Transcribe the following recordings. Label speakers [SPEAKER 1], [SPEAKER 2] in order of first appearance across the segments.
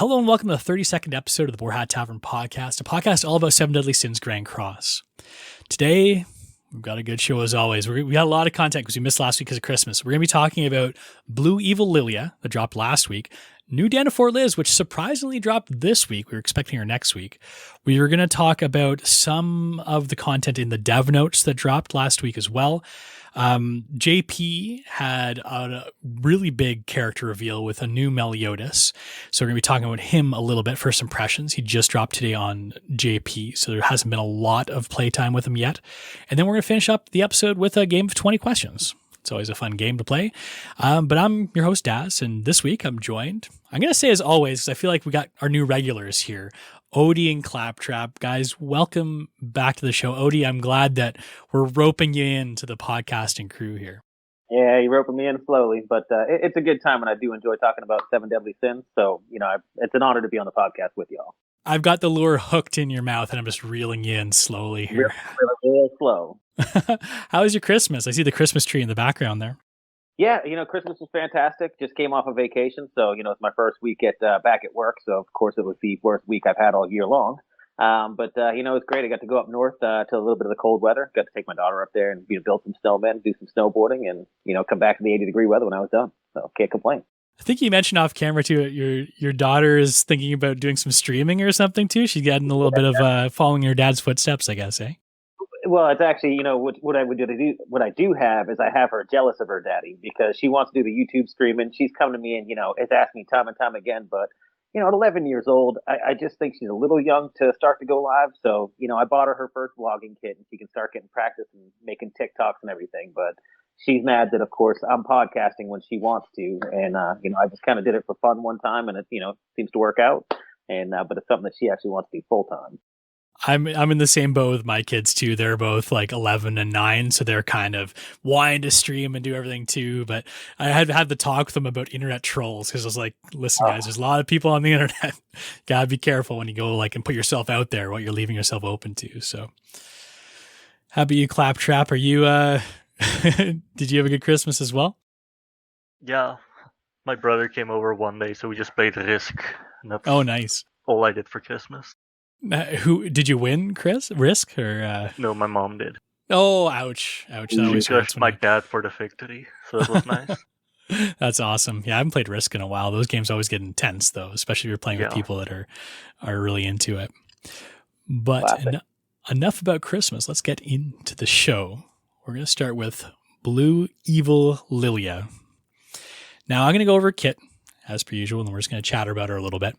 [SPEAKER 1] Hello and welcome to the 32nd episode of the Boar Hat Tavern Podcast, a podcast all about Seven Deadly Sins Grand Cross. Today, we've got a good show as always. We got a lot of content because we missed last week because of Christmas. We're going to be talking about Blue Evil Lillia that dropped last week, new Danafor Liz, which surprisingly dropped this week. We were expecting her next week. We were going to talk about some of the content in the dev notes that dropped last week as well. JP had a really big character reveal with a new Meliodas. So we're going to be talking about him a little bit. First impressions. He just dropped today on JP. So there hasn't been a lot of playtime with him yet. And then we're going to finish up the episode with a game of 20 questions. It's always a fun game to play. But I'm your host, Daz. And this week I'm joined, I'm going to say as always, because I feel like we got our new regulars here, Odie and Claptrap. Guys, welcome back to the show. Odie, I'm glad that we're roping you into the podcasting crew here.
[SPEAKER 2] Yeah, you're roping me in slowly, but it's a good time, and I do enjoy talking about Seven Deadly Sins. So, it's an honor to be on the podcast with y'all.
[SPEAKER 1] I've got the lure hooked in your mouth, and I'm just reeling you in slowly here.
[SPEAKER 2] Real slow.
[SPEAKER 1] How was your Christmas? I see the Christmas tree in the background there.
[SPEAKER 2] Yeah, Christmas was fantastic. Just came off a vacation, so it's my first week back at work. So of course it was the worst week I've had all year long. But it was great. I got to go up north to a little bit of the cold weather. Got to take my daughter up there and build some snowmen, do some snowboarding, and come back to the 80-degree weather when I was done. So can't complain.
[SPEAKER 1] I think you mentioned off camera too. Your daughter is thinking about doing some streaming or something too. She's gotten a little bit of following her dad's footsteps, I guess, eh?
[SPEAKER 2] Well, it's actually, what I do have is I have her jealous of her daddy because she wants to do the YouTube streaming. She's come to me and, has asked me time and time again. But, at 11 years old, I just think she's a little young to start to go live. So, I bought her first vlogging kit and she can start getting practice and making TikToks and everything. But she's mad that, of course, I'm podcasting when she wants to. And, I just kind of did it for fun one time and it, seems to work out. And but it's something that she actually wants to do full time.
[SPEAKER 1] I'm in the same boat with my kids too. They're both like 11 and 9, so they're kind of wanting to stream and do everything too. But I had to talk with them about internet trolls because I was like, listen, guys, there's a lot of people on the internet. Gotta be careful when you go and put yourself out there, what you're leaving yourself open to. So how about you, Claptrap? Are you did you have a good Christmas as well?
[SPEAKER 3] Yeah. My brother came over one day, so we just played Risk. And that's
[SPEAKER 1] nice.
[SPEAKER 3] all I did for Christmas.
[SPEAKER 1] Who did you win, Chris? Risk or
[SPEAKER 3] No, my mom did.
[SPEAKER 1] Oh, ouch. That always hurts.
[SPEAKER 3] My dad for the victory, so that was nice.
[SPEAKER 1] That's awesome. Yeah, I haven't played Risk in a while. Those games always get intense though, especially if you're playing with people that are really into it. But enough about Christmas. Let's get into the show. We're going to start with Blue Evil Lillia. Now I'm going to go over a kit as per usual, and then we're just going to chatter about her a little bit.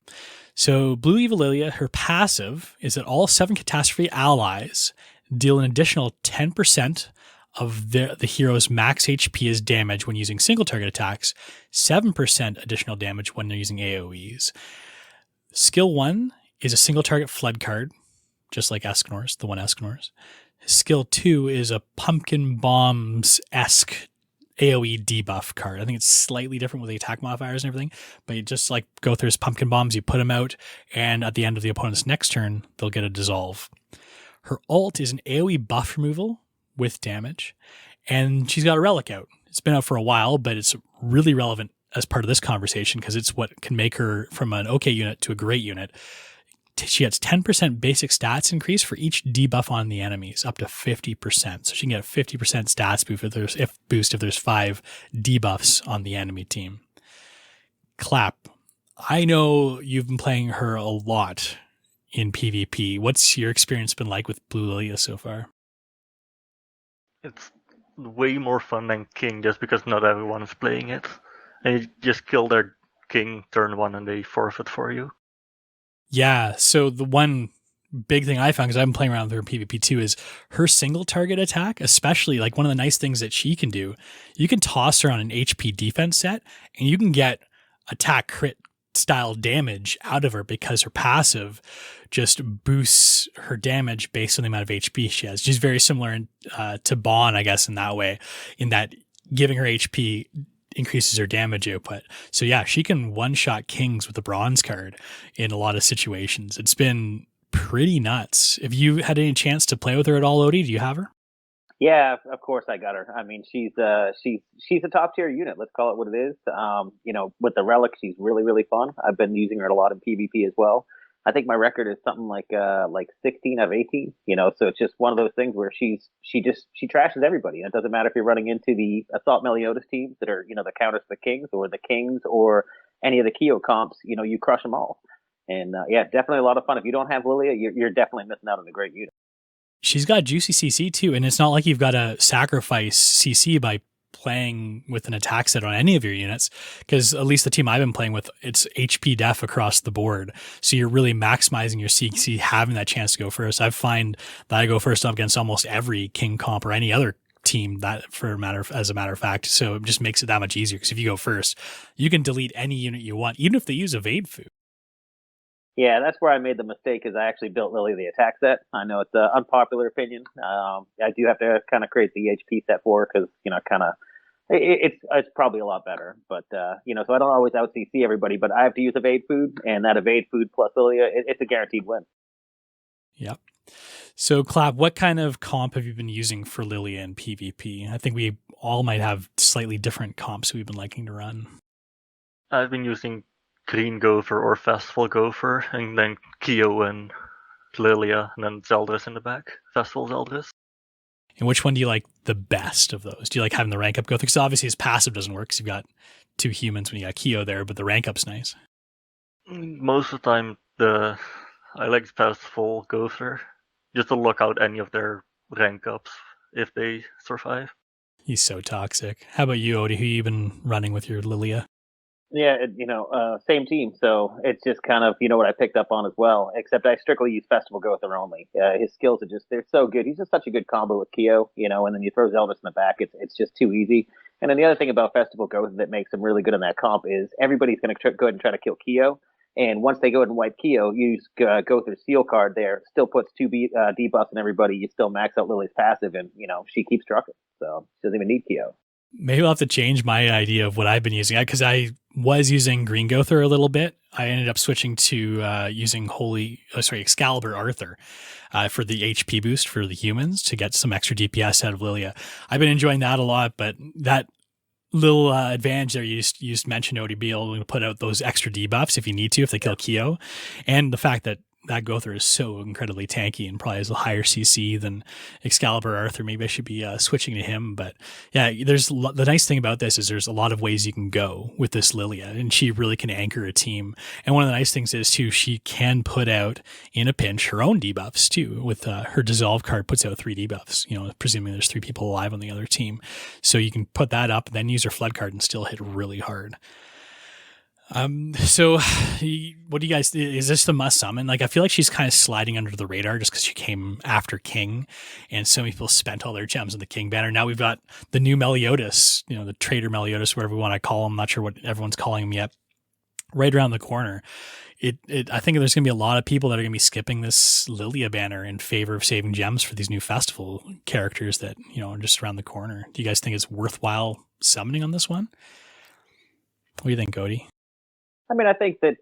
[SPEAKER 1] So Blue Evil Lillia, her passive is that all 7 catastrophe allies deal an additional 10% of the hero's max HP as damage when using single target attacks, 7% additional damage when they're using AoEs. Skill 1 is a single target flood card, just like Escanor's, the one Escanor's. Skill 2 is a Pumpkin Bombs-esque AoE debuff card. I think it's slightly different with the attack modifiers and everything, but you just go through his pumpkin bombs, you put them out, and at the end of the opponent's next turn, they'll get a dissolve. Her ult is an AoE buff removal with damage, and she's got a relic out. It's been out for a while, but it's really relevant as part of this conversation because it's what can make her from an okay unit to a great unit. She gets 10% basic stats increase for each debuff on the enemies, up to 50%. So she can get a 50% stats boost if there's 5 debuffs on the enemy team. Clap. I know you've been playing her a lot in PvP. What's your experience been like with Blue Lillia so far?
[SPEAKER 3] It's way more fun than King just because not everyone is playing it. And you just kill their King turn 1 and they forfeit for you.
[SPEAKER 1] Yeah, so the one big thing I found, because I've been playing around with her in PvP too, is her single target attack, especially one of the nice things that she can do, you can toss her on an HP defense set and you can get attack crit style damage out of her because her passive just boosts her damage based on the amount of HP she has. She's very similar to Bon, I guess, in that way, in that giving her HP increases her damage output. So yeah, she can one-shot kings with the bronze card in a lot of situations. It's been pretty nuts. Have you had any chance to play with her at all, Odie? Do you have her?
[SPEAKER 2] Yeah, of course I got her. I mean, she's a top tier unit. Let's call it what it is. With the relic, she's really really fun. I've been using her a lot in PvP as well. I think my record is something like 16 out of 18. So it's just one of those things where she trashes everybody. And it doesn't matter if you're running into the Assault Meliodas teams that are the counters to the Kings or any of the Kyo comps. You crush them all. And yeah, definitely a lot of fun. If you don't have Lillia, you're definitely missing out on a great unit.
[SPEAKER 1] She's got juicy CC too, and it's not like you've got to sacrifice CC by playing with an attack set on any of your units, because at least the team I've been playing with, it's HP def across the board. So you're really maximizing your CC, having that chance to go first. I find that I go first up against almost every King comp or any other team as a matter of fact. So it just makes it that much easier, because if you go first, you can delete any unit you want, even if they use evade food.
[SPEAKER 2] Yeah, that's where I made the mistake, is I actually built Lily the attack set. I know it's an unpopular opinion. I do have to kind of create the HP set for her because, it's probably a lot better. But, so I don't always out CC everybody, but I have to use evade food, and that evade food plus Lilia, it's a guaranteed win.
[SPEAKER 1] Yep. So, Clap, what kind of comp have you been using for Lilia in PvP? I think we all might have slightly different comps we've been liking to run.
[SPEAKER 3] I've been using Green Gopher or Festival Gopher, and then Kyo and Lilia, and then Zeldris in the back. Festival Zeldris.
[SPEAKER 1] And which one do you like the best of those? Do you like having the rank up go through? Because obviously his passive doesn't work because you've got two humans when you got Kyo there, but the rank up's nice.
[SPEAKER 3] Most of the time, I like Festival Gopher, just to look out any of their rank ups if they survive.
[SPEAKER 1] He's so toxic. How about you, Odie? Who you been running with your Lilia?
[SPEAKER 2] Yeah, same team. So it's just kind of, what I picked up on as well, except I strictly use Festival Gother only. His skills are they're so good. He's just such a good combo with Kyo, and then you throw Zeldris in the back. It's just too easy. And then the other thing about Festival Gother that makes him really good in that comp is everybody's going to go ahead and try to kill Kyo. And once they go ahead and wipe Kyo, use Gother's seal card there, still puts two debuffs on everybody. You still max out Lily's passive, and, she keeps trucking. So she doesn't even need Kyo.
[SPEAKER 1] Maybe I'll have to change my idea of what I've been using, because I was using Green Gother a little bit. I ended up switching to using Excalibur Arthur for the HP boost for the humans to get some extra DPS out of Lilia. I've been enjoying that a lot, but that little advantage there you just mentioned, Odie, be able to put out those extra debuffs if you need to, if they kill Kyo, and the fact that Gother is so incredibly tanky and probably has a higher CC than Excalibur Arthur. Maybe I should be switching to him. But yeah, the nice thing about this is there's a lot of ways you can go with this Lilia, and she really can anchor a team. And one of the nice things is too, she can put out in a pinch her own debuffs too. With her dissolve card puts out 3 debuffs, presuming there's 3 people alive on the other team. So you can put that up, then use her flood card and still hit really hard. So what do you guys, is this the must summon? Like, I feel like she's kind of sliding under the radar just because she came after King, and so many people spent all their gems on the King banner. Now we've got the new Meliodas, the Traitor Meliodas, whatever we want to call him. I'm not sure what everyone's calling him yet. Right around the corner. I think there's going to be a lot of people that are going to be skipping this Lilia banner in favor of saving gems for these new festival characters that, are just around the corner. Do you guys think it's worthwhile summoning on this one? What do you think, Cody?
[SPEAKER 2] I mean, I think that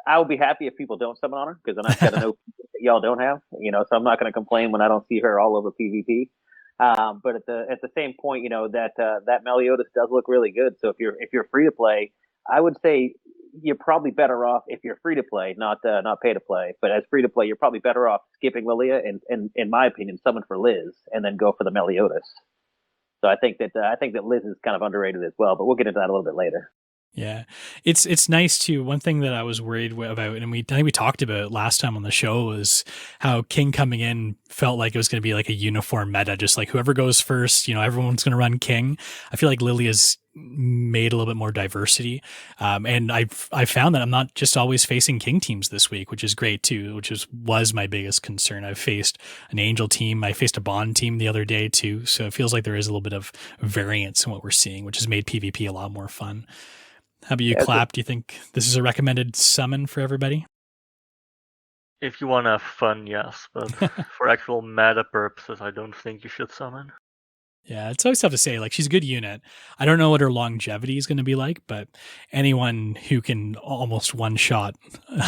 [SPEAKER 2] I will be happy if people don't summon on her, because then I've got to know that y'all don't have, so I'm not going to complain when I don't see her all over PvP. But at the same point, that Meliodas does look really good. So if you're free to play, I would say you're probably better off if you're free to play, not pay to play. But as free to play, you're probably better off skipping Lilia and in my opinion, summon for Liz and then go for the Meliodas. So I think that Liz is kind of underrated as well. But we'll get into that a little bit later.
[SPEAKER 1] Yeah, it's nice too. One thing that I was worried about, and I think we talked about it last time on the show, was how King coming in felt like it was going to be like a uniform meta, just like whoever goes first, everyone's going to run King. I feel like Lilia's made a little bit more diversity, and I found that I'm not just always facing King teams this week, which is great too. Was my biggest concern. I've faced an Angel team, I faced a Bond team the other day too, so it feels like there is a little bit of variance in what we're seeing, which has made PvP a lot more fun. How about you, Clap? Do you think this is a recommended summon for everybody?
[SPEAKER 3] If you want to have fun, yes. But for actual meta purposes, I don't think you should summon.
[SPEAKER 1] Yeah, it's always tough to say. Like, she's a good unit. I don't know what her longevity is going to be like, but anyone who can almost one-shot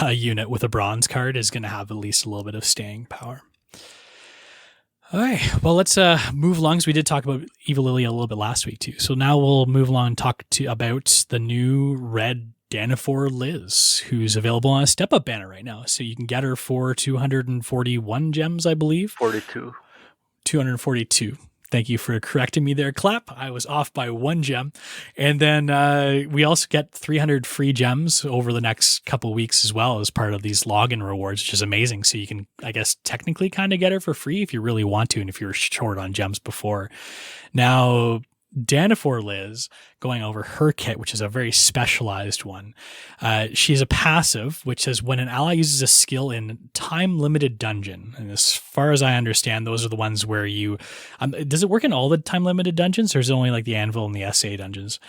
[SPEAKER 1] a unit with a bronze card is going to have at least a little bit of staying power. All right. Well, let's move along. So we did talk about Evil Lillia a little bit last week too. So now we'll move along and talk about the new red Danafor Liz, who's available on a step-up banner right now. So you can get her for 241 gems, I believe.
[SPEAKER 3] 42.
[SPEAKER 1] 242. Thank you for correcting me there, Clap. I was off by 1 gem. And then we also get 300 free gems over the next couple weeks as well as part of these login rewards, which is amazing. So you can, I guess, technically kind of get her for free if you really want to and if you were short on gems before. Now, Danafor Liz, going over her kit, which is a very specialized one. She's a passive, which says when an ally uses a skill in time-limited dungeon, and as far as I understand, those are the ones where you... does it work in all the time-limited dungeons, or is it only like the Anvil and the SA dungeons?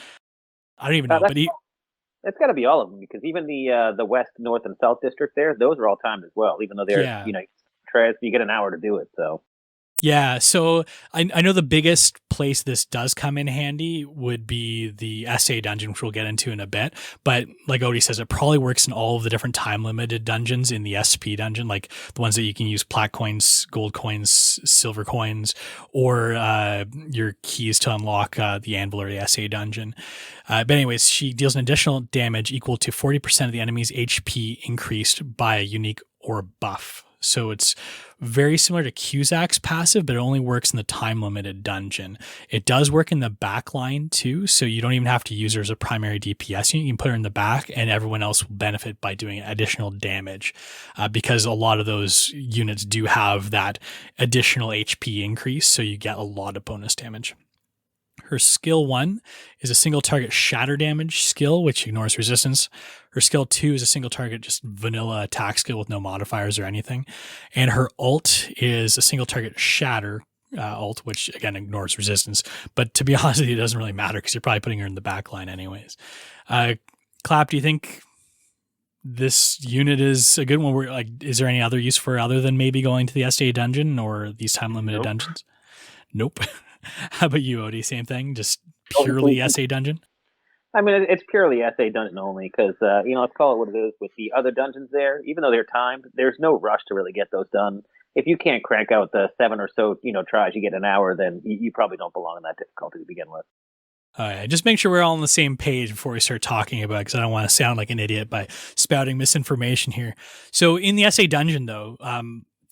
[SPEAKER 1] I don't even know, but...
[SPEAKER 2] It's got to be all of them, because even the West, North, and South District there, those are all timed as well, even though they're, you get an hour to do it, so...
[SPEAKER 1] Yeah, so I know the biggest place this does come in handy would be the SA dungeon, which we'll get into in a bit. But like Odie says, it probably works in all of the different time-limited dungeons in the SP dungeon, like the ones that you can use plat coins, gold coins, silver coins, or your keys to unlock the Anvil or the SA dungeon. But anyways, she deals an additional damage equal to 40% of the enemy's HP increased by a unique or buff. So it's very similar to Cusack's passive, but it only works in the time-limited dungeon. It does work in the back line too, so you don't even have to use her as a primary DPS unit. You can put her in the back, and everyone else will benefit by doing additional damage because a lot of those units do have that additional HP increase, so you get a lot of bonus damage. Her skill 1 is a single target shatter damage skill, which ignores resistance. Her skill 2 is a single target, just vanilla attack skill with no modifiers or anything. And her ult is a single target shatter ult, which again ignores resistance. But to be honest with you, it doesn't really matter because you're probably putting her in the back line anyways. Clap, do you think this unit is a good one? Is there any other use for her other than maybe going to the SA dungeon or these time-limited dungeons? Nope. How about you, Odie? Same thing? Just purely SA dungeon?
[SPEAKER 2] I mean, it's purely SA dungeon only because, let's call it what it is. With the other dungeons there, even though they're timed, there's no rush to really get those done. If you can't crank out the 7 or so, tries, you get an hour, then you probably don't belong in that difficulty to begin with.
[SPEAKER 1] All right, just make sure we're all on the same page before we start talking about it, because I don't want to sound like an idiot by spouting misinformation here. So in the SA dungeon, though,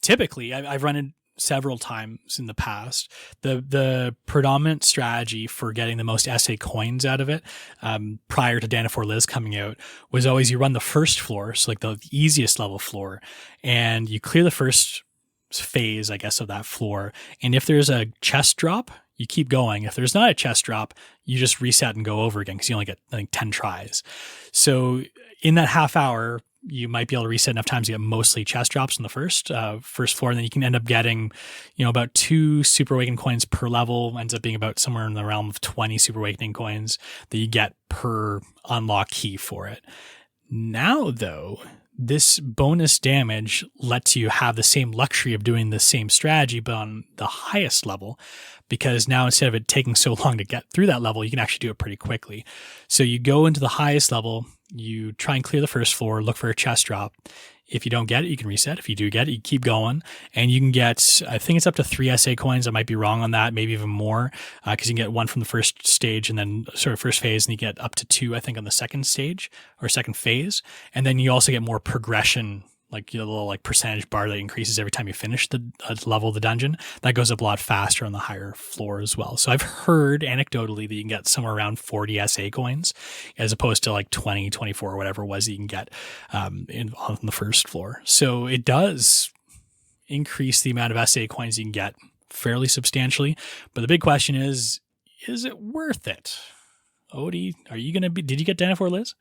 [SPEAKER 1] typically I've run it several times in the past. The predominant strategy for getting the most SA coins out of it prior to Danafor Liz coming out was always you run the first floor, so like the easiest level floor, and you clear the first phase, I guess, of that floor. And if there's a chest drop, you keep going. If there's not a chest drop, you just reset and go over again because you only get, I think, 10 tries. So in that half hour, you might be able to reset enough times to get mostly chest drops in the first floor, and then you can end up getting, about 2 Super Awakening coins per level. Ends up being about somewhere in the realm of 20 Super Awakening coins that you get per unlock key for it. Now, though, this bonus damage lets you have the same luxury of doing the same strategy, but on the highest level, because now instead of it taking so long to get through that level, you can actually do it pretty quickly. So you go into the highest level, you try and clear the first floor, look for a chest drop. If you don't get it, you can reset. If you do get it, you keep going, and you can get, I think it's up to 3 SA coins. I might be wrong on that, maybe even more, because you can get 1 from the first stage and then sort of first phase, and you get up to 2, I think, on the second stage or second phase. And then you also get more progression, like a little like percentage bar that increases every time you finish the level of the dungeon. That goes up a lot faster on the higher floor as well. So I've heard anecdotally that you can get somewhere around 40 SA coins as opposed to like 20, 24 or whatever it was that you can get on the first floor. So it does increase the amount of SA coins you can get fairly substantially. But the big question is it worth it? Odie, did you get Danafor Liz?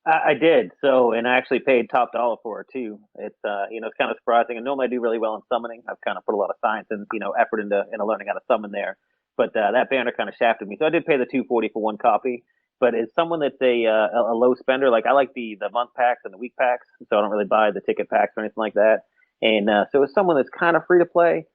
[SPEAKER 2] I did. So, and I actually paid top dollar for it too. It's, it's kind of surprising. And normally I do really well in summoning. I've kind of put a lot of science and, effort into learning how to summon there. But that banner kind of shafted me. So I did pay the $240 for 1 copy. But as someone that's a low spender, like I like the month packs and the week packs. So I don't really buy the ticket packs or anything like that. And so as someone that's kind of free to play,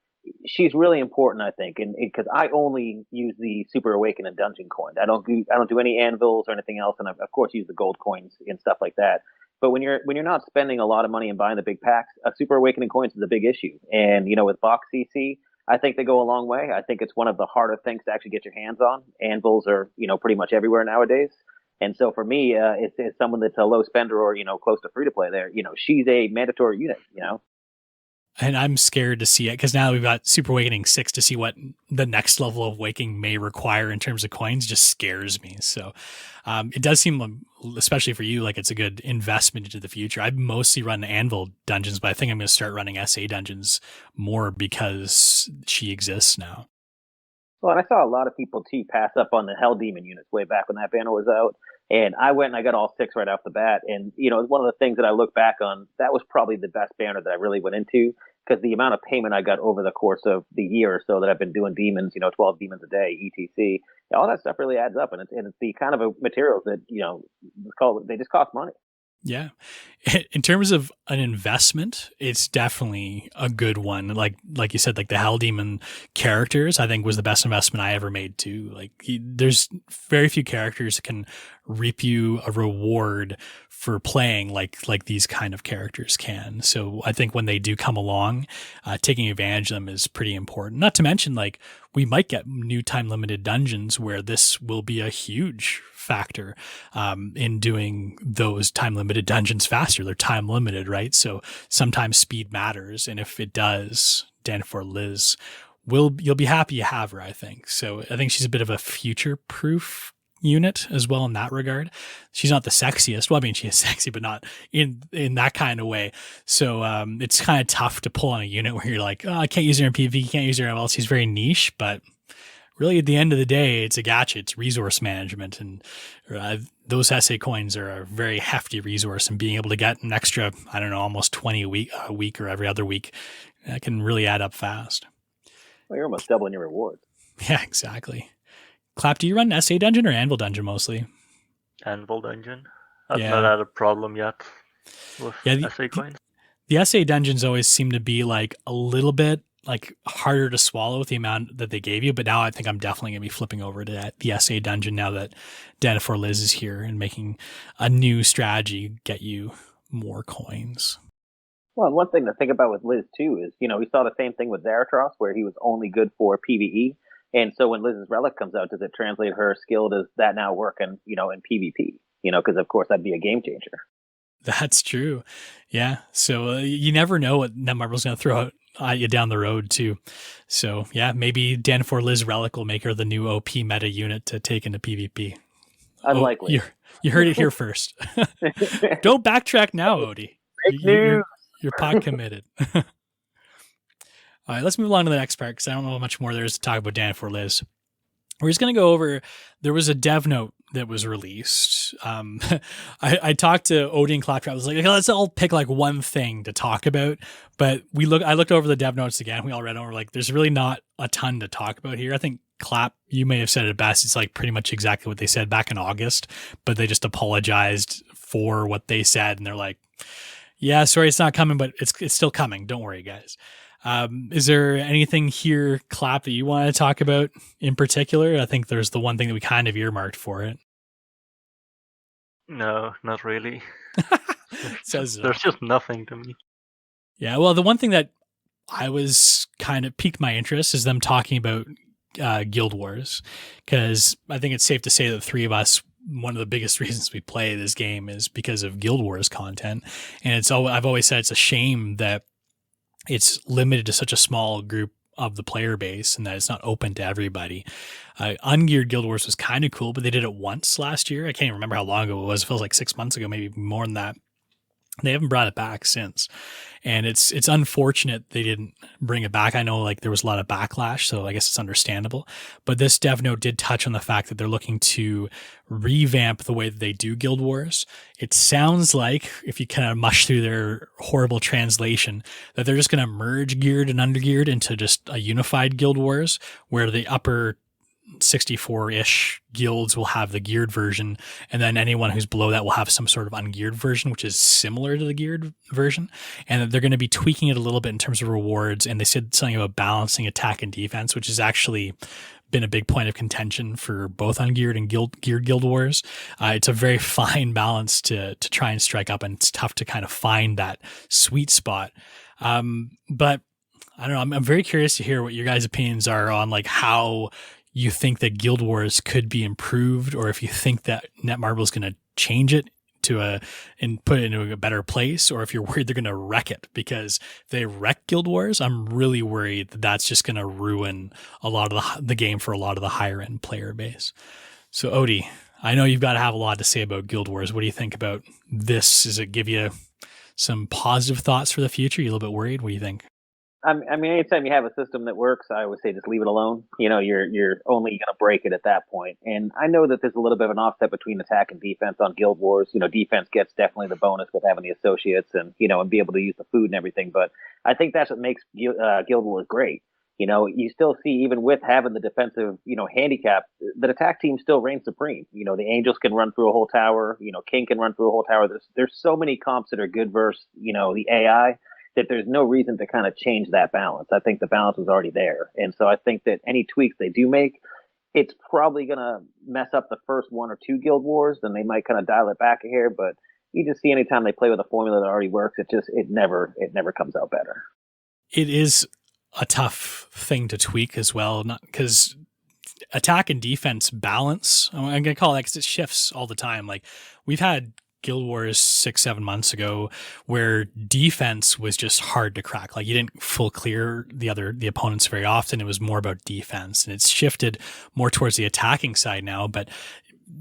[SPEAKER 2] she's really important, I think, and because I only use the Super Awaken and Dungeon coins. I don't do any anvils or anything else, and I, of course, use the gold coins and stuff like that. But when you're not spending a lot of money and buying the big packs, Super Awakening coins is a big issue. And with box CC, I think they go a long way. I think it's one of the harder things to actually get your hands on. Anvils are, pretty much everywhere nowadays. And so for me, it's someone that's a low spender or, close to free to play there. She's a mandatory unit.
[SPEAKER 1] And I'm scared to see it because now we've got Super Awakening 6 to see what the next level of Waking may require in terms of coins just scares me. So it does seem, especially for you, like it's a good investment into the future. I've mostly run Anvil dungeons, but I think I'm going to start running SA dungeons more because she exists now.
[SPEAKER 2] Well, and I saw a lot of people too pass up on the Hell Demon units way back when that banner was out. And I went and I got all 6 right off the bat. And, one of the things that I look back on, that was probably the best banner that I really went into because the amount of payment I got over the course of the year or so that I've been doing demons, 12 demons a day, etc. All that stuff really adds up. And it's the kind of materials that, they just cost money.
[SPEAKER 1] Yeah. In terms of an investment, it's definitely a good one. Like you said, like the Hell Demon characters, I think was the best investment I ever made too. Like there's very few characters that can reap you a reward for playing like these kind of characters can. So I think when they do come along, taking advantage of them is pretty important. Not to mention, like, we might get new time limited dungeons where this will be a huge factor in doing those time limited dungeons faster. They're time limited, right? So sometimes speed matters. And if it does, Danafor Liz you'll be happy you have her, I think. So I think she's a bit of a future proof unit as well in that regard. She's not the sexiest. Well, I mean, she is sexy, but not in that kind of way. So it's kind of tough to pull on a unit where you're like, oh, I can't use her in PvP, can't use her anywhere else. She's very niche, but really at the end of the day, it's a gacha. It's resource management. And those SA coins are a very hefty resource, and being able to get an extra, I don't know, almost 20 a week or every other week, that can really add up fast.
[SPEAKER 2] Well, you're almost doubling your reward.
[SPEAKER 1] Yeah, exactly. Clap, do you run SA dungeon or Anvil dungeon mostly?
[SPEAKER 3] Anvil dungeon. I've not had a problem yet with SA coins.
[SPEAKER 1] The SA dungeons always seem to be like a little bit like harder to swallow with the amount that they gave you, but now I think I'm definitely going to be flipping over to the SA dungeon now that Danafor Liz is here and making a new strategy get you more coins.
[SPEAKER 2] Well, and one thing to think about with Liz too is, we saw the same thing with Zaratros where he was only good for PvE. And so when Liz's Relic comes out, does it translate her skill? Does that now work in PvP? Because of course that'd be a game changer.
[SPEAKER 1] That's true. Yeah. So you never know what Netmarble's going to throw at you down the road too. So yeah, maybe Danafor Liz Relic will make her the new OP meta unit to take into PvP.
[SPEAKER 2] Unlikely.
[SPEAKER 1] You heard it here first. Don't backtrack now, Odie. You're pot committed. All right, let's move on to the next part because I don't know how much more there is to talk about Danafor Liz. We're just going to go over, there was a dev note that was released. I talked to Odie and Claptrap. I was like, okay, let's all pick like one thing to talk about. But I looked over the dev notes again. We all read over, like, there's really not a ton to talk about here. I think Clap, you may have said it best. It's like pretty much exactly what they said back in August, but they just apologized for what they said. And they're like, yeah, sorry, it's not coming, but it's still coming. Don't worry, guys. Is there anything here, Clap, that you want to talk about in particular? I think there's the one thing that we kind of earmarked for it.
[SPEAKER 3] No, not really.
[SPEAKER 1] There's
[SPEAKER 3] just nothing to me.
[SPEAKER 1] Yeah, well, the one thing that I was kind of piqued my interest is them talking about Guild Wars, because I think it's safe to say that the three of us, one of the biggest reasons we play this game is because of Guild Wars content. And I've always said it's a shame that it's limited to such a small group of the player base and that it's not open to everybody. Ungeared Guild Wars was kind of cool, but they did it once last year. I can't even remember how long ago it was. It feels like 6 months ago, maybe more than that. They haven't brought it back since. And it's unfortunate they didn't bring it back. I know like there was a lot of backlash, so I guess it's understandable. But this dev note did touch on the fact that they're looking to revamp the way that they do Guild Wars. It sounds like, if you kind of mush through their horrible translation, that they're just going to merge geared and undergeared into just a unified Guild Wars, where the upper 64-ish guilds will have the geared version, and then anyone who's below that will have some sort of ungeared version, which is similar to the geared version. And they're going to be tweaking it a little bit in terms of rewards. And they said something about balancing attack and defense, which has actually been a big point of contention for both ungeared and geared Guild Wars. It's a very fine balance to try and strike up, and it's tough to kind of find that sweet spot. But I don't know. I'm very curious to hear what your guys' opinions are on like how you think that Guild Wars could be improved, or if you think that Netmarble is going to change it and put it into a better place, or if you're worried they're going to wreck it. Because if they wreck Guild Wars, I'm really worried that that's just going to ruin a lot of the game for a lot of the higher end player base. So Odie, I know you've got to have a lot to say about Guild Wars. What do you think about this? Does it give you some positive thoughts for the future? Are you a little bit worried? What do you think?
[SPEAKER 2] I mean, anytime you have a system that works, I would say just leave it alone. You're only going to break it at that point. And I know that there's a little bit of an offset between attack and defense on Guild Wars. Defense gets definitely the bonus with having the associates and be able to use the food and everything. But I think that's what makes Guild Wars great. You still see, even with having the defensive, handicap, the attack team still reigns supreme. The Angels can run through a whole tower. King can run through a whole tower. There's so many comps that are good versus, the AI, that there's no reason to kind of change that balance. I think the balance is already there. And so I think that any tweaks they do make, it's probably going to mess up the first one or two Guild Wars. Then they might kind of dial it back here. But you just see anytime they play with a formula that already works, it never comes out better.
[SPEAKER 1] It is a tough thing to tweak as well, not because attack and defense balance, I'm going to call it, because it shifts all the time. Like we've had Guild Wars 6-7 months ago where defense was just hard to crack. Like you didn't full clear the opponents very often. It was more about defense, and it's shifted more towards the attacking side now, but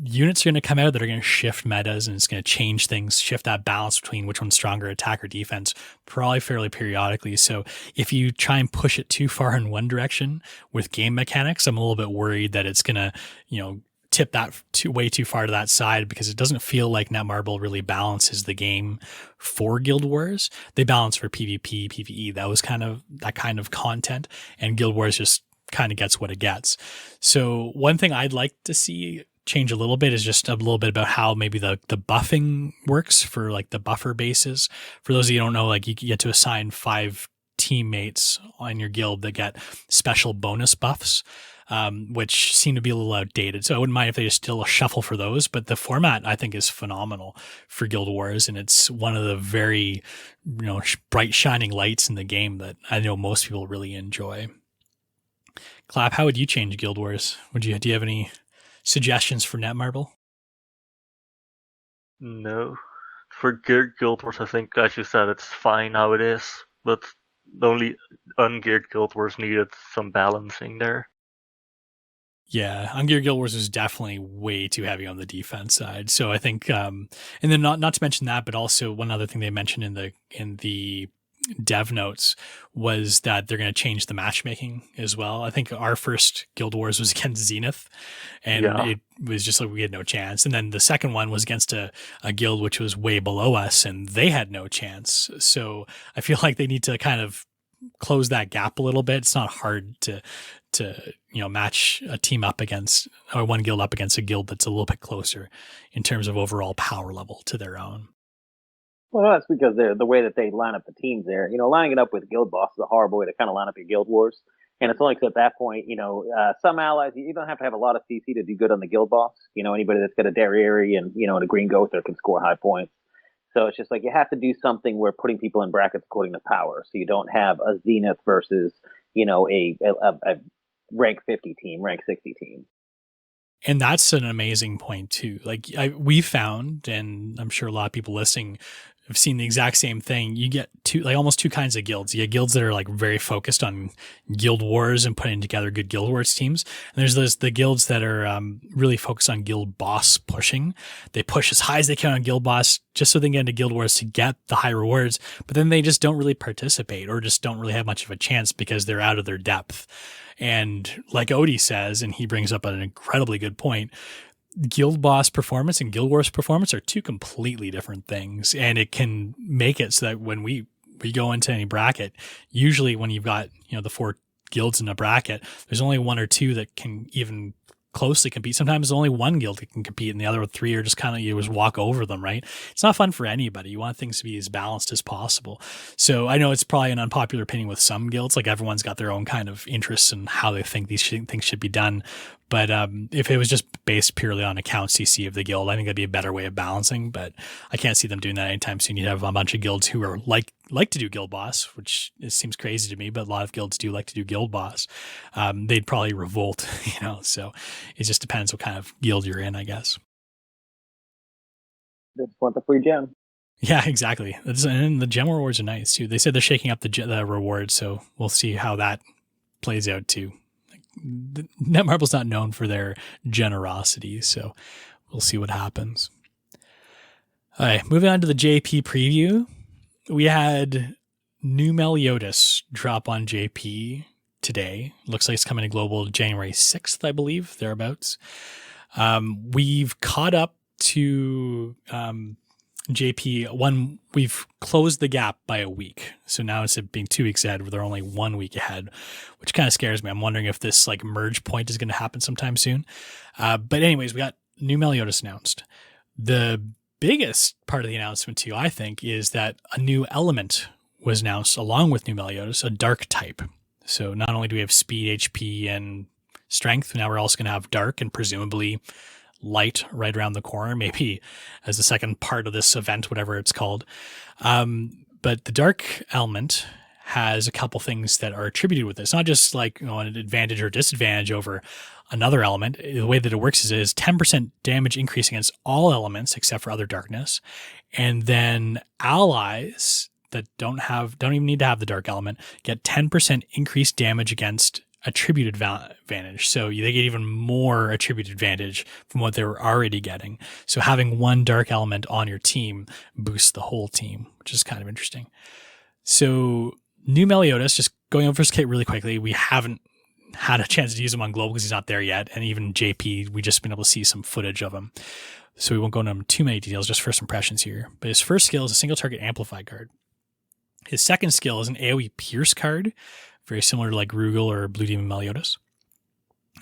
[SPEAKER 1] units are going to come out that are going to shift metas, and it's going to change things, shift that balance between which one's stronger, attack or defense, probably fairly periodically. So if you try and push it too far in one direction with game mechanics, I'm a little bit worried that it's going to, tip that way too far to that side, because it doesn't feel like Netmarble really balances the game for Guild Wars. They balance for PvP, PvE. That kind of content, and Guild Wars just kind of gets what it gets. So one thing I'd like to see change a little bit is just a little bit about how maybe the buffing works for like the buffer bases. For those of you who don't know, like you get to assign 5 teammates on your guild that get special bonus buffs, which seem to be a little outdated. So I wouldn't mind if they just still shuffle for those, but the format I think is phenomenal for Guild Wars. And it's one of the very, bright shining lights in the game that I know most people really enjoy. Clap, how would you change Guild Wars? Do you have any suggestions for Netmarble?
[SPEAKER 3] No. For geared Guild Wars, I think, as you said, it's fine how it is, but the only ungeared Guild Wars needed some balancing there.
[SPEAKER 1] Yeah, ungeared Guild Wars is definitely way too heavy on the defense side. So I think, and then not to mention that, but also one other thing they mentioned in the dev notes was that they're going to change the matchmaking as well. I think our first Guild Wars was against Zenith, and it was just like we had no chance. And then the second one was against a guild which was way below us, and they had no chance. So I feel like they need to kind of close that gap a little bit. It's not hard to match a team up against, or one guild up against a guild that's a little bit closer in terms of overall power level to their own.
[SPEAKER 2] Well, that's because the way that they line up the teams there. Lining it up with guild boss is a horrible way to kind of line up your guild wars. And it's only because at that point, some allies, you don't have to have a lot of CC to do good on the guild boss. Anybody that's got a Derriere and, and a Green Gother can score high points. So it's just like you have to do something where putting people in brackets according to power. So you don't have a Zenith versus, a rank 50 team, rank 60 team.
[SPEAKER 1] And that's an amazing point too. Like we found, and I'm sure a lot of people listening have seen the exact same thing. You get almost two kinds of guilds. You get guilds that are like very focused on guild wars and putting together good guild wars teams. And there's the guilds that are really focused on guild boss pushing. They push as high as they can on guild boss just so they can get into guild wars to get the high rewards. But then they just don't really participate, or just don't really have much of a chance because they're out of their depth. And like Odie says, and he brings up an incredibly good point, guild boss performance and guild wars performance are two completely different things. And it can make it so that when we go into any bracket, usually when you've got, the 4 guilds in a bracket, there's only 1 or 2 that can even closely compete. Sometimes there's only 1 guild that can compete, and the other 3 are just kind of, you just walk over them, right? It's not fun for anybody. You want things to be as balanced as possible. So I know it's probably an unpopular opinion with some guilds, like everyone's got their own kind of interests in how they think these things should be done. But if it was just based purely on account CC of the guild, I think that'd be a better way of balancing. But I can't see them doing that anytime soon. You'd have a bunch of guilds who are like like to do guild boss, which seems crazy to me, but a lot of guilds do like to do guild boss. They'd probably revolt, so it just depends what kind of guild you're in, I guess.
[SPEAKER 2] They just want the free gem.
[SPEAKER 1] Yeah, exactly. And the gem rewards are nice too. They said they're shaking up the rewards, so we'll see how that plays out too. Netmarble's not known for their generosity, so we'll see what happens. All right, moving on to the JP preview. We had new Meliodas drop on JP today. Looks like it's coming to global January 6th, I believe, thereabouts. We've caught up to JP. We've closed the gap by a week. So now instead of being 2 weeks ahead, they're only 1 week ahead, which kind of scares me. I'm wondering if this like merge point is going to happen sometime soon. But anyways, we got new Meliodas announced. The biggest part of the announcement too, I think, is that a new element was announced along with new Meliodas, a dark type. So not only do we have speed, HP, and strength, now we're also going to have dark and presumably light right around the corner, maybe as the second part of this event, whatever it's called. But the dark element has a couple things that are attributed with this, not just like an advantage or disadvantage over another element. The way that it works is 10% damage increase against all elements except for other darkness. And then allies that don't even need to have the dark element get 10% increased damage against attributed advantage. So they get even more attributed advantage from what they were already getting. So having one dark element on your team boosts the whole team, which is kind of interesting. So new Meliodas, just going over his kit really quickly. We haven't had a chance to use him on global because he's not there yet. And even JP, we just been able to see some footage of him. So we won't go into too many details, just first impressions here. But his first skill is a single target amplify card. His second skill is an AoE pierce card, very similar to like Rugal or Blue Demon Meliodas.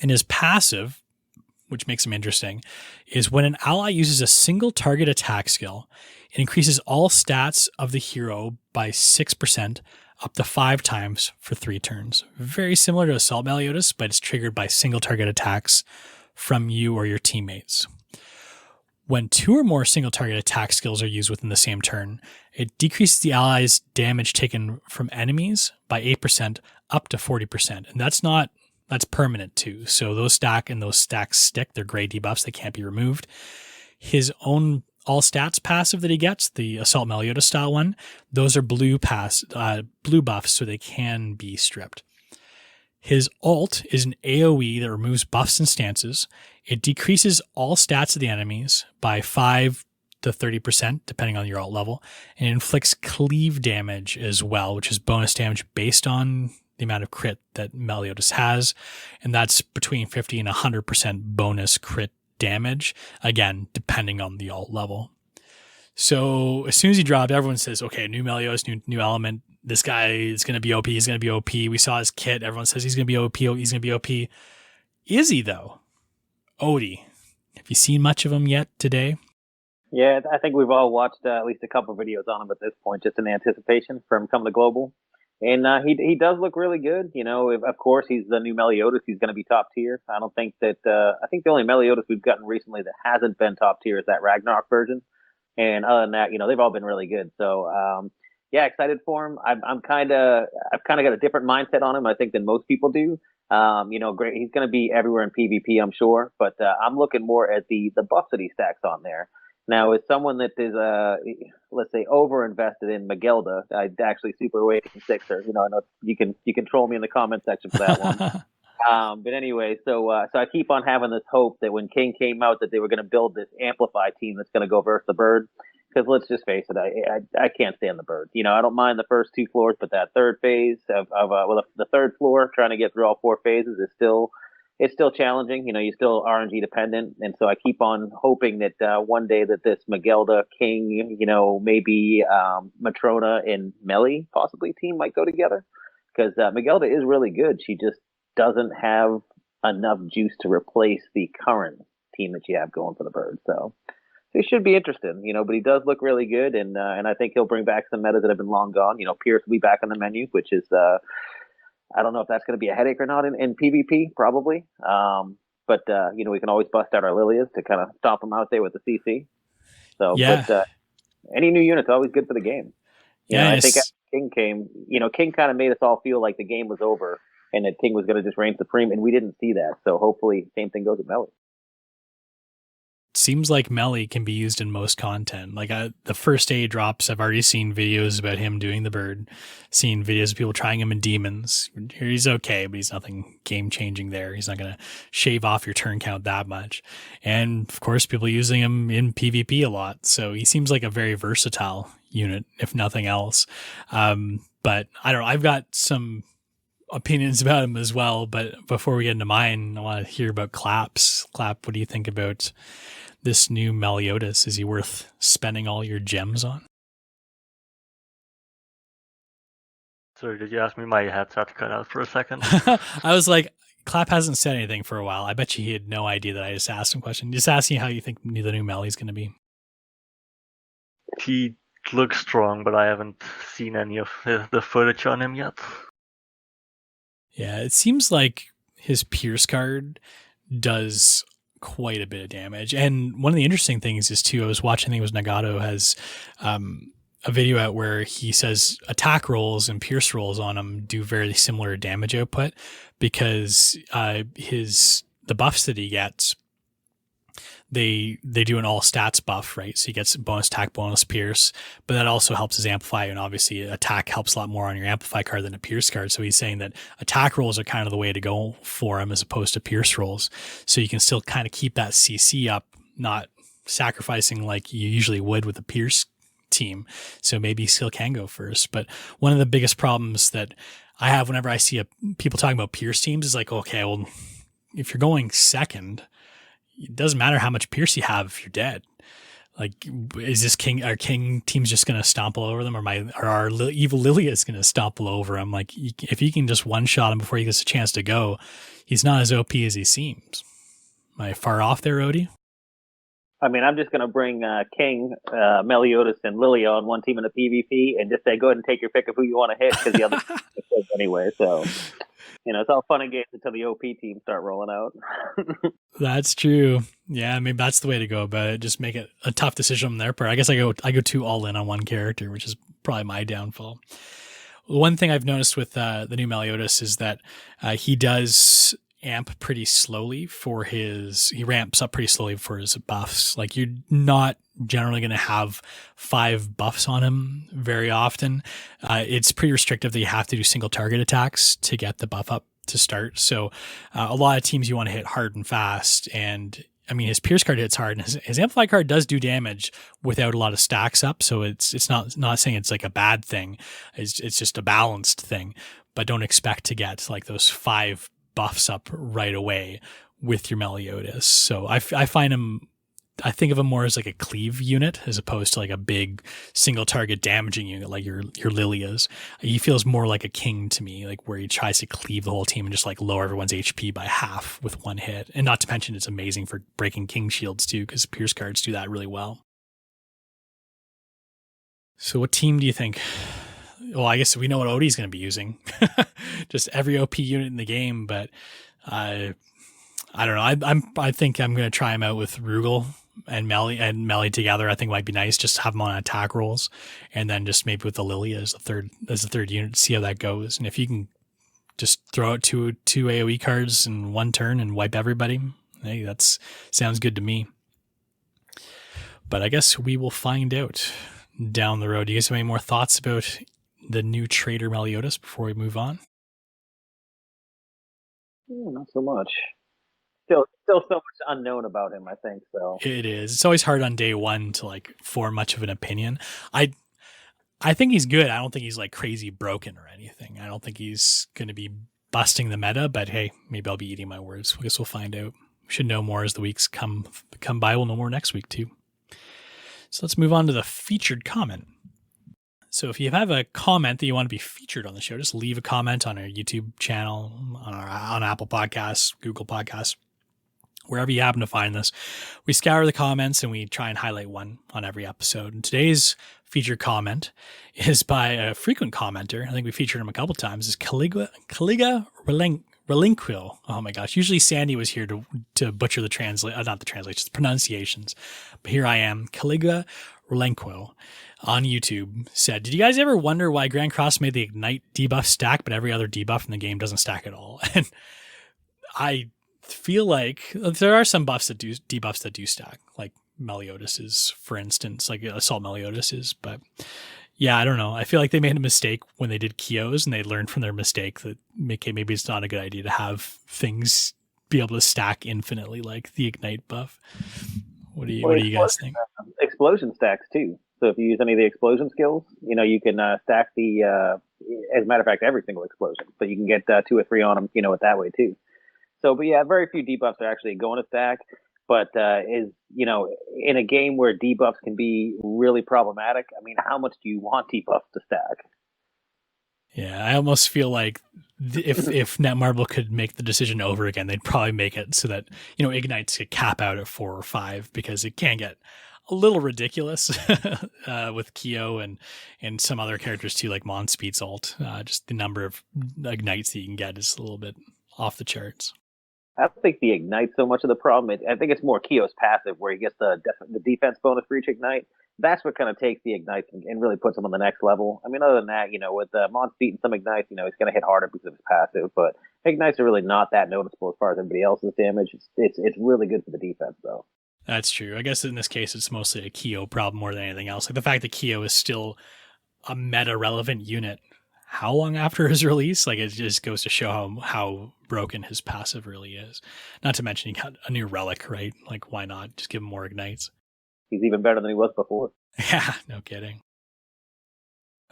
[SPEAKER 1] And his passive, which makes him interesting, is when an ally uses a single target attack skill, it increases all stats of the hero by 6% up to 5 times for 3 turns. Very similar to Assault Meliodas, but it's triggered by single target attacks from you or your teammates. When 2 or more single target attack skills are used within the same turn, it decreases the ally's damage taken from enemies by 8% up to 40%. And that's permanent too. So those stack and those stacks stick. They're gray debuffs. They can't be removed. His own all stats passive that he gets, the Assault Meliodas style one, those are blue buffs, so they can be stripped. His ult is an AoE that removes buffs and stances. It decreases all stats of the enemies by 5 to 30%, depending on your ult level, and it inflicts cleave damage as well, which is bonus damage based on the amount of crit that Meliodas has, and that's between 50 and 100% bonus crit damage, again, depending on the ult level. So as soon as he dropped, everyone says, okay, new Meliodas, new element. This guy is going to be OP. He's going to be OP. We saw his kit. Everyone says he's going to be OP. He's going to be OP. Is he, though? Odie, have you seen much of him yet today?
[SPEAKER 2] Yeah, I think we've all watched at least a couple videos on him at this point, just in anticipation for him coming to global. And he does look really good. Of course, he's the new Meliodas. He's going to be top tier. I don't think that I think the only Meliodas we've gotten recently that hasn't been top tier is that Ragnarok version. And other than that, they've all been really good. So, yeah, excited for him. I've kind of got a different mindset on him, I think, than most people do. Great. He's going to be everywhere in PvP, I'm sure. But I'm looking more at the buffs that he stacks on there. Now, as someone that is, let's say, over-invested in Magelda, I'd actually super awakening Sixer. I know you can troll me in the comment section for that one. But anyway, so I keep on having this hope that when King came out that they were going to build this Amplify team that's going to go versus the Bird. Because let's just face it, I can't stand the Bird. I don't mind the first 2 floors, but that third phase the third floor, trying to get through all 4 phases is still challenging. You're still RNG dependent, and so I keep on hoping that one day that this Magelda King, maybe Matrona and Melly possibly team might go together, because Magelda is really good. She just doesn't have enough juice to replace the current team that you have going for the Bird. So it should be interesting, but he does look really good, and I think he'll bring back some metas that have been long gone. Pierce will be back on the menu, which is I don't know if that's going to be a headache or not in PvP, probably. But we can always bust out our Lillias to kind of stomp them out there with the CC. So, yeah. But any new unit's always good for the game. I think King came, King kind of made us all feel like the game was over and that King was going to just reign supreme, and we didn't see that. So hopefully, same thing goes with Melly.
[SPEAKER 1] Seems like Melly can be used in most content. Like the first day drops, I've already seen videos about him doing the bird, seen videos of people trying him in demons. He's okay, but he's nothing game changing there. He's not going to shave off your turn count that much. And of course, people using him in PvP a lot. So he seems like a very versatile unit, if nothing else. But I don't know. I've got some opinions about him as well. But before we get into mine, I want to hear about Claps. Clap, what do you think about this new Meliodas? Is he worth spending all your gems on?
[SPEAKER 3] Sorry, did you ask me? My headset cut out for a second.
[SPEAKER 1] I was like, Clap hasn't said anything for a while. I bet you he had no idea that I just asked him a question. Just asking how you think the new Melly's going to be.
[SPEAKER 3] He looks strong, but I haven't seen any of the footage on him yet.
[SPEAKER 1] Yeah, it seems like his Pierce card does quite a bit of damage. And one of the interesting things is too, I was watching, I think it was Nagato has a video out where he says attack rolls and Pierce rolls on him do very similar damage output because the buffs that he gets, they do an all stats buff, right? So he gets bonus attack, bonus pierce, but that also helps his amplify, and obviously attack helps a lot more on your amplify card than a pierce card. So he's saying that attack rolls are kind of the way to go for him as opposed to pierce rolls. So you can still kind of keep that CC up, not sacrificing like you usually would with a pierce team. So maybe he still can go first. But one of the biggest problems that I have whenever I see people talking about pierce teams is like, okay, well, if you're going second, it doesn't matter how much pierce you have if you're dead. Like, is this our king team's just going to stomp all over them, or our Evil Lillia is going to stomp all over him? Like, if you can just one shot him before he gets a chance to go, he's not as OP as he seems. Am I far off there, Odie?
[SPEAKER 2] I mean, I'm just going to bring King, Meliodas, and Lillia on one team in the PvP and just say, go ahead and take your pick of who you want to hit because the other team anyway. So, it's all fun and games until the OP teams start rolling out.
[SPEAKER 1] That's true. Yeah, maybe that's the way to go about it. Just make it a tough decision on their part. I guess I go too all in on one character, which is probably my downfall. One thing I've noticed with the new Meliodas is that he does amp pretty slowly he ramps up pretty slowly for his buffs. Like, you're not generally going to have 5 buffs on him very often. It's pretty restrictive that you have to do single target attacks to get the buff up to start. So a lot of teams you want to hit hard and fast. And I mean, his Pierce card hits hard, and his Amplify card does do damage without a lot of stacks up. So it's not saying it's like a bad thing. It's just a balanced thing. But don't expect to get like those 5 buffs up right away with your Meliodas. So I find him, I think of him more as like a cleave unit as opposed to like a big single target damaging unit like your Lillias. He feels more like a king to me, like where he tries to cleave the whole team and just like lower everyone's HP by half with one hit. And not to mention it's amazing for breaking king shields too, because Pierce cards do that really well. So what team do you think? Well, I guess we know what Odie's going to be using. Just every OP unit in the game, but I don't know. I think I'm going to try him out with Rugal and Melly together. I think might be nice. Just have them on attack rolls, and then just maybe with the Lillia as a third unit to see how that goes. And if you can just throw out two AOE cards in one turn and wipe everybody, hey, that's sounds good to me. But I guess we will find out down the road. Do you guys have any more thoughts about the new Traitor Meliodas before we move on?
[SPEAKER 2] Not so much. Still so much unknown about him, I think. So
[SPEAKER 1] it is. It's always hard on day one to like form much of an opinion. I think he's good. I don't think he's like crazy broken or anything. I don't think he's going to be busting the meta, but hey, maybe I'll be eating my words. I guess we'll find out. We should know more as the weeks come by. We'll know more next week too. So let's move on to the featured comment. So if you have a comment that you want to be featured on the show, just leave a comment on our YouTube channel, on Apple Podcasts, Google Podcasts, wherever you happen to find this. We scour the comments and we try and highlight one on every episode. And today's featured comment is by a frequent commenter. I think we featured him a couple times. Is Caliga Relinquil. Oh my gosh. Usually Sandy was here to butcher the not the translations, pronunciations. But here I am. Caligula Relinquil on YouTube said, did you guys ever wonder why Grand Cross made the Ignite debuff stack, but every other debuff in the game doesn't stack at all? And I feel like there are some debuffs that do stack, like Meliodas's, for instance, like Assault Meliodas's, but yeah, I don't know. I feel like they made a mistake when they did Kios, and they learned from their mistake that maybe it's not a good idea to have things be able to stack infinitely like the Ignite buff. What do you guys think?
[SPEAKER 2] Explosion stacks too. So if you use any of the explosion skills, you can stack the, as a matter of fact, every single explosion. So you can get 2 or 3 on them, that way too. So, but yeah, very few debuffs are actually going to stack. But in a game where debuffs can be really problematic, I mean, how much do you want debuffs to stack?
[SPEAKER 1] Yeah, I almost feel like if Netmarble could make the decision over again, they'd probably make it so that, Ignites could cap out at 4 or 5, because it can get a little ridiculous with Kyo and some other characters too, like Monspeed's ult. Just the number of Ignites that you can get is a little bit off the charts.
[SPEAKER 2] I don't think the Ignite's so much of the problem. I think it's more Kyo's passive, where he gets the defense bonus for each Ignite. That's what kind of takes the Ignite and really puts him on the next level. I mean, other than that, with Monspeed and some Ignites, he's going to hit harder because of his passive. But Ignites are really not that noticeable as far as everybody else's damage. It's really good for the defense, though.
[SPEAKER 1] That's true. I guess in this case, it's mostly a Kyo problem more than anything else. Like the fact that Kyo is still a meta-relevant unit how long after his release? Like, it just goes to show how broken his passive really is. Not to mention he got a new relic, right? Like, why not just give him more Ignites?
[SPEAKER 2] He's even better than he was before.
[SPEAKER 1] Yeah, no kidding.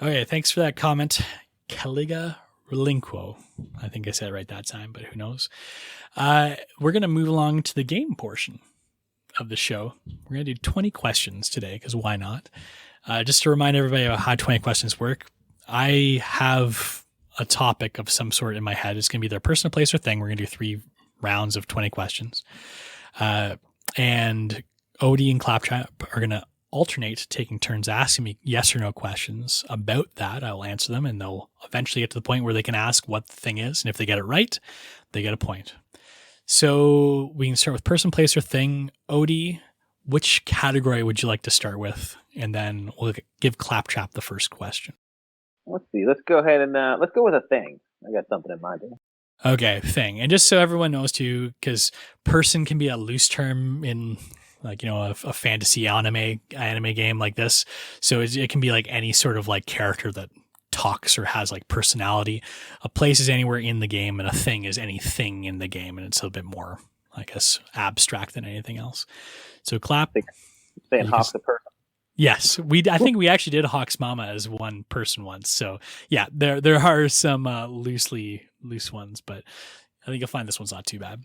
[SPEAKER 1] Okay, thanks for that comment. Caliga Relinquo. I think I said it right that time, but who knows? We're going to move along to the game portion of the show. We're going to do 20 questions today, because why not? Just to remind everybody about how 20 questions work, I have a topic of some sort in my head. It's going to be either person, place, or thing. We're going to do 3 rounds of 20 questions. And Odie and Claptrap are going to alternate taking turns asking me yes or no questions about that. I'll answer them, and they'll eventually get to the point where they can ask what the thing is. And if they get it right, they get a point. So we can start with person, place, or thing. Odie, which category would you like to start with? And then we'll give Claptrap the first question.
[SPEAKER 2] Let's see. Let's go ahead and let's go with a thing. I got something in mind here.
[SPEAKER 1] Okay, thing. And just so everyone knows too, because person can be a loose term in like, a fantasy anime game like this. So it can be like any sort of like character that talks or has like personality. A place is anywhere in the game, and a thing is anything in the game, and it's a bit more, I guess, abstract than anything else. So Clap.
[SPEAKER 2] Saying Hawk's a person.
[SPEAKER 1] Yes, I think we actually did Hawk's Mama as one person once. So yeah, there are some loose ones, but I think you'll find this one's not too bad.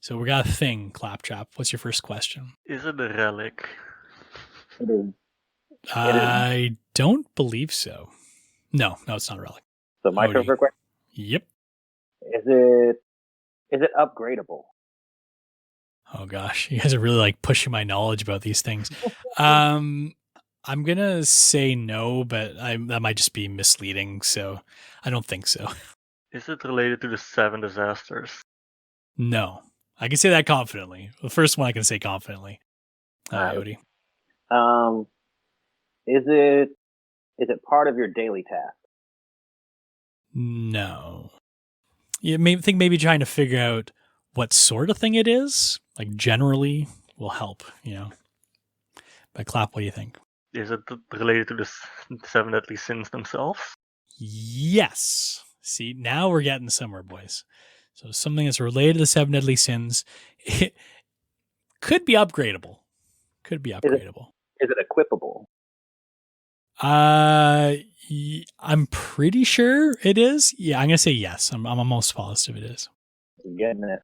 [SPEAKER 1] So we got a thing, Claptrap. What's your first question?
[SPEAKER 3] Is it a relic?
[SPEAKER 2] It is.
[SPEAKER 1] I don't believe so. No, it's not a relic.
[SPEAKER 2] So my turn for a question?
[SPEAKER 1] Yep.
[SPEAKER 2] Is it upgradable?
[SPEAKER 1] Oh gosh, you guys are really like pushing my knowledge about these things. I'm going to say no, but that might just be misleading, so I don't think so.
[SPEAKER 3] Is it related to the 7 disasters?
[SPEAKER 1] No. I can say that confidently. The first one I can say confidently. Odie.
[SPEAKER 2] Is it part of your daily task?
[SPEAKER 1] No. You maybe trying to figure out what sort of thing it is, like generally, will help, But Clap, what do you think?
[SPEAKER 3] Is it related to the 7 deadly sins themselves?
[SPEAKER 1] Yes. See, now we're getting somewhere, boys. So something that's related to the 7 deadly sins, it could be upgradable. Is
[SPEAKER 2] it equipable?
[SPEAKER 1] I'm pretty sure it is. Yeah, I'm going to say yes. I'm almost positive it is.
[SPEAKER 2] I'm getting it.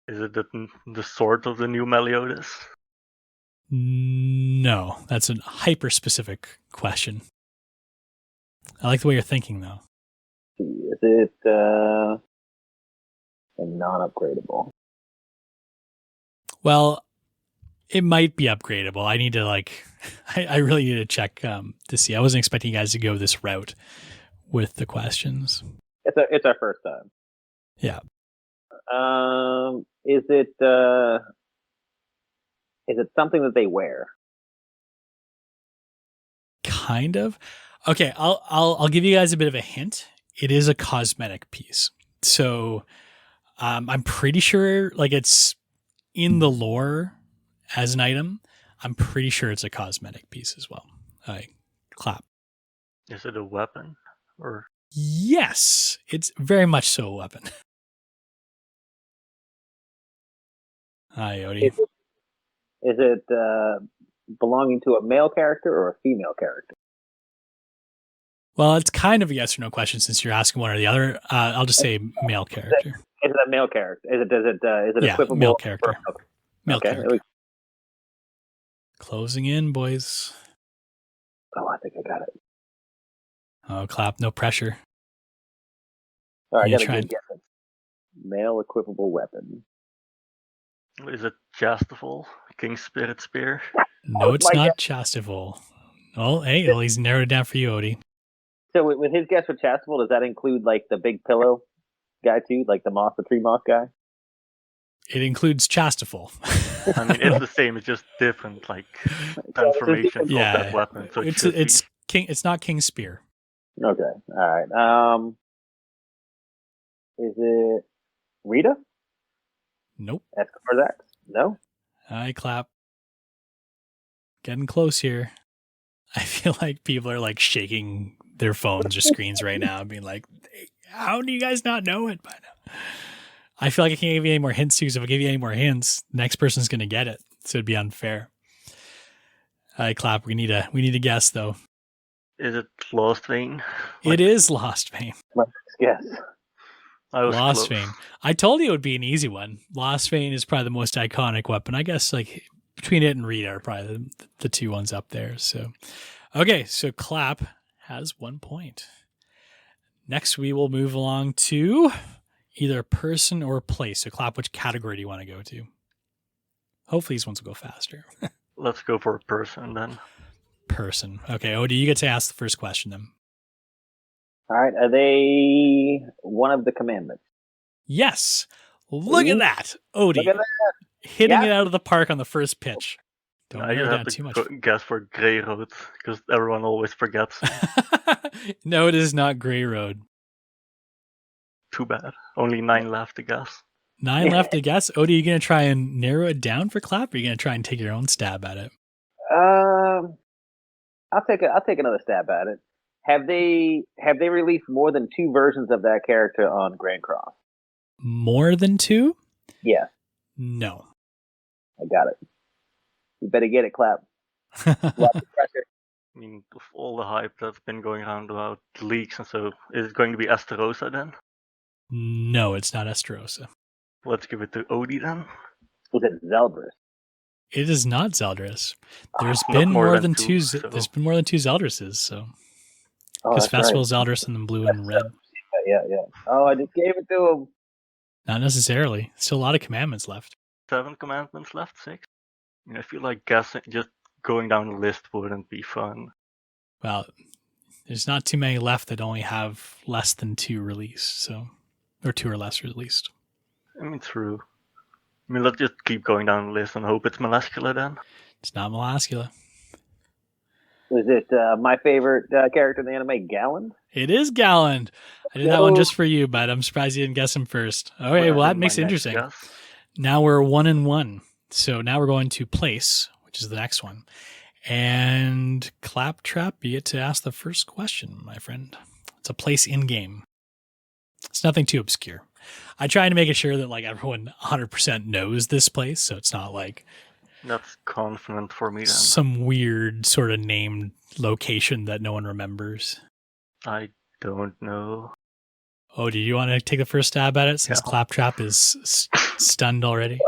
[SPEAKER 3] Is it the sword of the new Meliodas?
[SPEAKER 1] No, that's a hyper-specific question. I like the way you're thinking, though.
[SPEAKER 2] Is it non-upgradable?
[SPEAKER 1] Well, it might be upgradable. I need to I really need to check to see. I wasn't expecting you guys to go this route with the questions.
[SPEAKER 2] It's our first time.
[SPEAKER 1] Yeah.
[SPEAKER 2] Is it something that they wear?
[SPEAKER 1] Kind of. Okay, I'll give you guys a bit of a hint. It is a cosmetic piece. So I'm pretty sure like it's in the lore as an item. I'm pretty sure it's a cosmetic piece as well. Clap.
[SPEAKER 3] Is it a weapon? Or
[SPEAKER 1] Yes, it's very much so a weapon. Hi, Odie.
[SPEAKER 2] Is it belonging to a male character or a female character?
[SPEAKER 1] Well, it's kind of a yes or no question since you're asking one or the other. I'll just say male character.
[SPEAKER 2] Is it a male character? Is it equipable?
[SPEAKER 1] Male character. Male
[SPEAKER 2] okay,
[SPEAKER 1] character. Closing in, boys.
[SPEAKER 2] Oh, I think I got it.
[SPEAKER 1] Oh, clap. No pressure.
[SPEAKER 2] All right, I got a good guess. Male equipable weapon.
[SPEAKER 3] is it Chastaful? King's Spirit Spear?
[SPEAKER 1] No, it's not Chastaful. Oh, hey, well, he's narrowed it down for you, Odie.
[SPEAKER 2] So with his guess for Chastaful, does that include like the big pillow guy too, like the tree moss guy?
[SPEAKER 1] It includes Chastaful.
[SPEAKER 3] I mean, it's the same. It's just different, like transformations of that weapon. So
[SPEAKER 1] it's not King's Spear.
[SPEAKER 2] Okay, all right. Is it Rita?
[SPEAKER 1] Nope.
[SPEAKER 2] Escobar's axe? No.
[SPEAKER 1] I clap. Getting close here. I feel like people are like shaking their phones or screens right now, being like, "How do you guys not know it by now?" I feel like I can't give you any more hints too. So if I give you any more hints, the next person's going to get it. So it'd be unfair. I clap. We need a guess though.
[SPEAKER 3] Is it Lost Vein?
[SPEAKER 1] It is Lost Vein.
[SPEAKER 2] My guess.
[SPEAKER 1] Lost Vein. I told you it would be an easy one. Lost Vein is probably the most iconic weapon. I guess like between it and Rita are probably the two ones up there. So, okay. So Clap has 1 point. Next, we will move along to either a person or a place. So Clap, which category do you want to go to? Hopefully these ones will go faster.
[SPEAKER 3] Let's go for a person then.
[SPEAKER 1] Person. Okay, Odie, you get to ask the first question then.
[SPEAKER 2] All right. Are they one of the commandments?
[SPEAKER 1] Yes. Look at that. Odie.
[SPEAKER 2] Look at that.
[SPEAKER 1] Hitting it out of the park on the first pitch. Don't
[SPEAKER 3] I just have to
[SPEAKER 1] too much.
[SPEAKER 3] guess for Grey Road because everyone always forgets.
[SPEAKER 1] No, it is not Grey Road.
[SPEAKER 3] Too bad. Only 9 left to guess.
[SPEAKER 1] 9 left to guess. Odie, are you going to try and narrow it down for Clap, or are you going to try and take your own stab at it?
[SPEAKER 2] I'll take another stab at it. Have they released more than 2 versions of that character on Grand Cross?
[SPEAKER 1] More than 2?
[SPEAKER 2] Yeah.
[SPEAKER 1] No.
[SPEAKER 2] I got it. You better get it, Clap. Lots of pressure.
[SPEAKER 3] I mean, with all the hype that's been going around about leaks and so, is it going to be Esterosa then?
[SPEAKER 1] No, it's not Esterosa.
[SPEAKER 3] Let's give it to Odie then.
[SPEAKER 2] Was it Zeldris?
[SPEAKER 1] It is not Zeldris. There's been more than two. There's been more than 2 Zeldrises. So, because Festival Zeldris and then blue and red.
[SPEAKER 2] Yeah. Oh, I just gave it to him.
[SPEAKER 1] Not necessarily. Still a lot of commandments left.
[SPEAKER 3] 7 commandments left. 6. I mean, I feel like guessing, just going down the list wouldn't be fun.
[SPEAKER 1] Well, there's not too many left that only have less than 2 released. So, or 2 or less released.
[SPEAKER 3] I mean, true. I mean, let's just keep going down the list and hope it's Melascula then.
[SPEAKER 1] It's not Melascula.
[SPEAKER 2] Is it my favorite character in the anime, Galland?
[SPEAKER 1] It is Galland. I did that one just for you, but I'm surprised you didn't guess him first. Okay, well that makes it interesting. Now we're 1-1. So now we're going to place, which is the next one. And Claptrap, you get to ask the first question, my friend. It's a place in game. It's nothing too obscure. I try to make it sure that like everyone 100% knows this place, so it's not like
[SPEAKER 3] that's confident for me then.
[SPEAKER 1] Some weird sort of named location that no one remembers.
[SPEAKER 3] I don't know.
[SPEAKER 1] Oh, do you want to take the first stab at it since Claptrap is stunned already?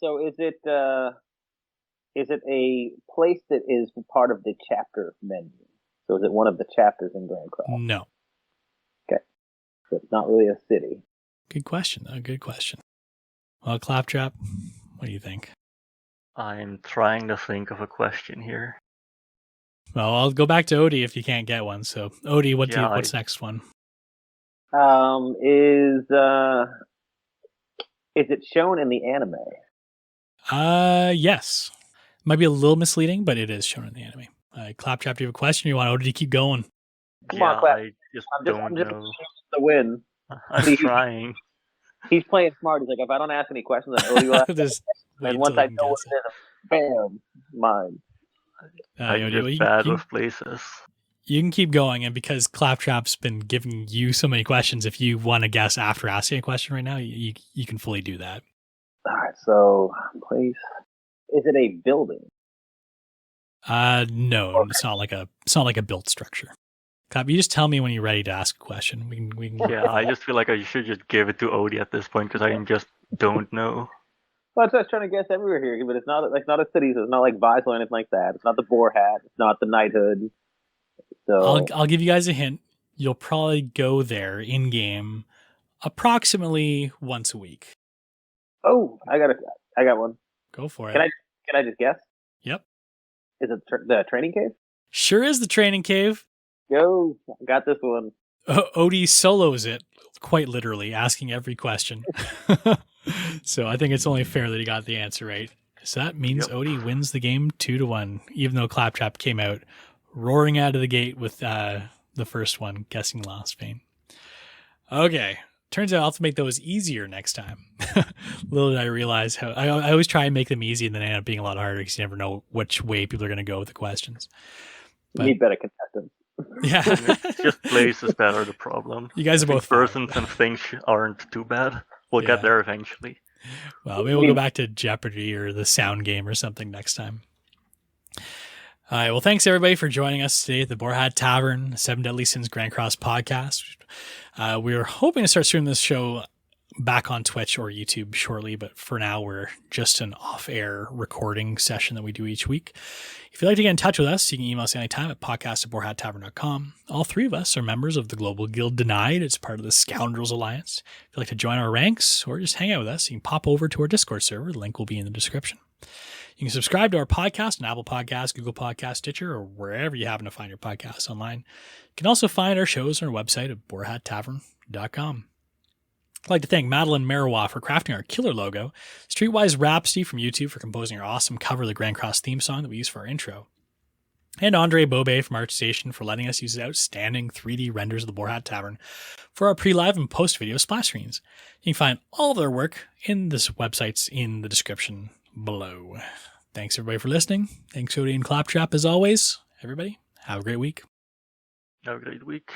[SPEAKER 2] So is it a place that is part of the chapter menu? So is it one of the chapters in Grand Cross?
[SPEAKER 1] No.
[SPEAKER 2] Okay. So it's not really a city.
[SPEAKER 1] Good question, though. Good question. Well, Claptrap, what do you think?
[SPEAKER 3] I'm trying to think of a question here.
[SPEAKER 1] Well, I'll go back to Odie if you can't get one. So, Odie, what's next one?
[SPEAKER 2] Is it shown in the anime?
[SPEAKER 1] Yes. Might be a little misleading, but it is shown in the anime. Claptrap, do you have a question? You want Odie to keep going?
[SPEAKER 2] Come on, Clap.
[SPEAKER 3] I just
[SPEAKER 2] I'm
[SPEAKER 3] don't
[SPEAKER 2] just
[SPEAKER 3] know.
[SPEAKER 2] the win.
[SPEAKER 3] I'm trying.
[SPEAKER 2] He's playing smart. He's like, if I don't ask any questions, then Odie will ask. And once I know what it is, bam, mine.
[SPEAKER 3] I'm just bad with places.
[SPEAKER 1] You can keep going, and because Claptrap's been giving you so many questions, if you want to guess after asking a question right now, you can fully do that.
[SPEAKER 2] All right, so place. Is it a building?
[SPEAKER 1] No, okay. It's not like a built structure. Clap, you just tell me when you're ready to ask a question. We can.
[SPEAKER 3] Yeah, I just feel like I should just give it to Odie at this point because I just don't know.
[SPEAKER 2] Well, I was trying to guess everywhere here, but it's not a city. So it's not like Visor or anything like that. It's not the Boar Hat. It's not the Knighthood. So
[SPEAKER 1] I'll give you guys a hint. You'll probably go there in game approximately once a week.
[SPEAKER 2] Oh, I got one.
[SPEAKER 1] Go for it.
[SPEAKER 2] Can I just guess?
[SPEAKER 1] Yep.
[SPEAKER 2] Is it the training cave?
[SPEAKER 1] Sure is the training cave.
[SPEAKER 2] Yo, got this one.
[SPEAKER 1] Odie solos it, quite literally, asking every question. So I think it's only fair that he got the answer right. So that means Odie wins the game 2-1, even though Claptrap came out roaring out of the gate with the first one, guessing Lost Vein. Okay. Turns out I'll have to make those easier next time. Little did I realize how I always try and make them easy, and then they end up being a lot harder because you never know which way people are going to go with the questions.
[SPEAKER 2] But, you need better contestants.
[SPEAKER 1] Yeah.
[SPEAKER 3] Just places that are the problem.
[SPEAKER 1] You guys are both
[SPEAKER 3] persons and things aren't too bad. We'll get there eventually.
[SPEAKER 1] Well, maybe we'll go back to Jeopardy or the sound game or something next time. All right. Well, thanks everybody for joining us today at the Boar Hat Tavern, 7 Deadly Sins Grand Cross podcast. We're hoping to start streaming this show back on Twitch or YouTube shortly, but for now we're just an off-air recording session that we do each week. If you'd like to get in touch with us, you can email us anytime at podcast@boarhattavern.com. All three of us are members of the Global Guild Denied. It's part of the Scoundrels Alliance. If you'd like to join our ranks or just hang out with us, you can pop over to our Discord server. The link will be in the description. You can subscribe to our podcast on Apple Podcasts, Google Podcasts, Stitcher, or wherever you happen to find your podcasts online. You can also find our shows on our website at boarhattavern.com. I'd like to thank Madeline Marois for crafting our killer logo, Streetwise Rhapsody from YouTube for composing our awesome cover of the Grand Cross theme song that we use for our intro, and Andre Bobe from ArtStation for letting us use his outstanding 3D renders of the Boar Hat Tavern for our pre-live and post-video splash screens. You can find all of their work in this websites in the description below. Thanks everybody for listening. Thanks Odie and Claptrap as always. Everybody, have a great week.
[SPEAKER 3] Have a great week.